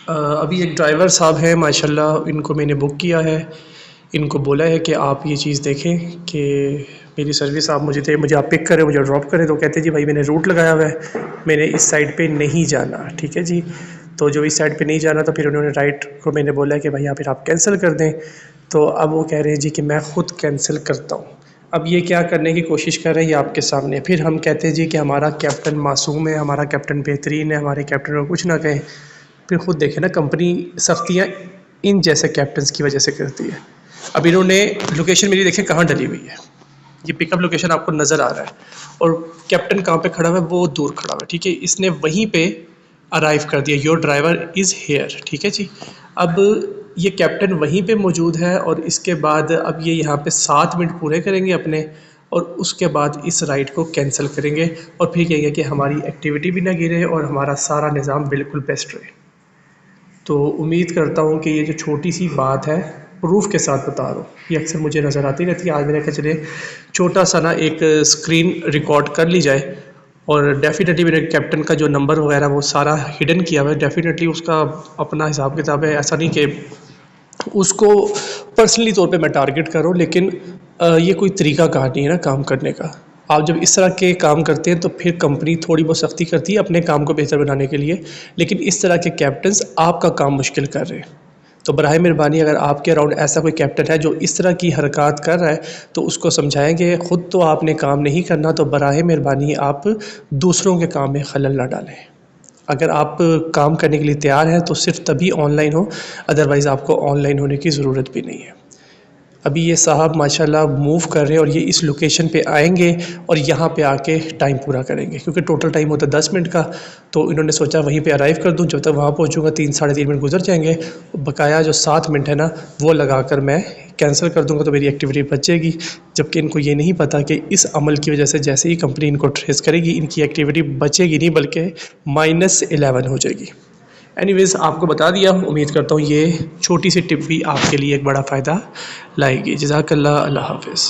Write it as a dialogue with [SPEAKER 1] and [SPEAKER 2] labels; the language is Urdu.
[SPEAKER 1] ابھی ایک ڈرائیور صاحب ہیں ماشاءاللہ، ان کو میں نے بک کیا ہے، ان کو بولا ہے کہ آپ یہ چیز دیکھیں کہ میری سروس آپ مجھے آپ پک کریں، مجھے ڈراپ کریں، تو کہتے ہیں جی بھائی میں نے روٹ لگایا ہوا ہے، میں نے اس سائڈ پہ نہیں جانا، ٹھیک ہے جی۔ تو جو اس سائڈ پہ نہیں جانا، تو پھر انہوں نے رائٹ کو میں نے بولا کہ بھائی پھر آپ کینسل کر دیں، تو اب وہ کہہ رہے ہیں جی کہ میں خود کینسل کرتا ہوں۔ اب یہ کیا کرنے کی کوشش کر رہے ہیں یہ آپ کے سامنے، پھر ہم کہتے ہیں جی کہ ہمارا کیپٹن معصوم ہے، ہمارا کیپٹن بہترین ہے، ہمارے کیپٹن کو کچھ نہ کہیں۔ پھر خود دیکھیں نا، کمپنی سختیاں ان جیسے کیپٹنس کی وجہ سے کرتی ہے۔ اب انہوں نے لوکیشن میری دیکھیں کہاں ڈلی ہوئی ہے، یہ پک اپ لوکیشن آپ کو نظر آ رہا ہے، اور کیپٹن کہاں پہ کھڑا ہوا ہے، وہ دور کھڑا ہوا ہے، ٹھیک ہے، اس نے وہیں پہ ارائیو کر دیا، یور ڈرائیور از ہیئر، ٹھیک ہے جی۔ اب یہ کیپٹن وہیں پہ موجود ہے، اور اس کے بعد اب یہ یہاں پہ 7 منٹ پورے کریں گے اپنے، اور اس کے بعد اس رائڈ کو کینسل کریں گے، اور پھر کہیں گے کہ ہماری ایکٹیویٹی بھی نہ گرے اور ہمارا سارا نظام بالکل بیسٹ رہے۔ تو امید کرتا ہوں کہ یہ جو چھوٹی سی بات ہے، پروف کے ساتھ بتا رہا ہوں، یہ اکثر مجھے نظر آتی رہتی ہے، آج میں نے کہا چلے چھوٹا سا نا ایک اسکرین ریکارڈ کر لی جائے، اور ڈیفینیٹلی میرے کیپٹن کا جو نمبر وغیرہ وہ سارا ہڈن کیا ہوا ہے، ڈیفینیٹلی اس کا اپنا حساب کتاب ہے، ایسا نہیں کہ اس کو پرسنلی طور پہ میں ٹارگٹ کروں، لیکن یہ کوئی طریقہ کار نہیں ہے نا کام کرنے کا۔ آپ جب اس طرح کے کام کرتے ہیں تو پھر کمپنی تھوڑی بہت سختی کرتی ہے اپنے کام کو بہتر بنانے کے لیے، لیکن اس طرح کے کیپٹنز آپ کا کام مشکل کر رہے ہیں۔ تو براہ مہربانی اگر آپ کے اراؤنڈ ایسا کوئی کیپٹن ہے جو اس طرح کی حرکات کر رہا ہے، تو اس کو سمجھائیں کہ خود تو آپ نے کام نہیں کرنا، تو براہ مہربانی آپ دوسروں کے کام میں خلل نہ ڈالیں۔ اگر آپ کام کرنے کے لیے تیار ہیں تو صرف تبھی آن لائن ہو، ادروائز آپ کو آن لائن ہونے کی ضرورت بھی نہیں ہے۔ ابھی یہ صاحب ماشاءاللہ موو کر رہے ہیں، اور یہ اس لوکیشن پہ آئیں گے اور یہاں پہ آ کے ٹائم پورا کریں گے، کیونکہ ٹوٹل ٹائم ہوتا ہے 10 منٹ کا، تو انہوں نے سوچا وہیں پہ ارائیو کر دوں، جب تک وہاں پہنچوں گا 3-3.5 منٹ گزر جائیں گے، بقایا جو 7 منٹ ہے نا وہ لگا کر میں کینسل کر دوں گا، تو میری ایکٹیویٹی بچ جائے گی۔ جبکہ ان کو یہ نہیں پتہ کہ اس عمل کی وجہ سے جیسے ہی کمپنی ان کو ٹریس کرے گی، ان کی ایکٹیویٹی بچے گی نہیں بلکہ -11 ہو جائے گی۔ اینی ویز آپ کو بتا دیا، امید کرتا ہوں یہ چھوٹی سی ٹپ بھی آپ کے لیے ایک بڑا فائدہ لائے گی۔ جزاک اللہ، اللہ حافظ۔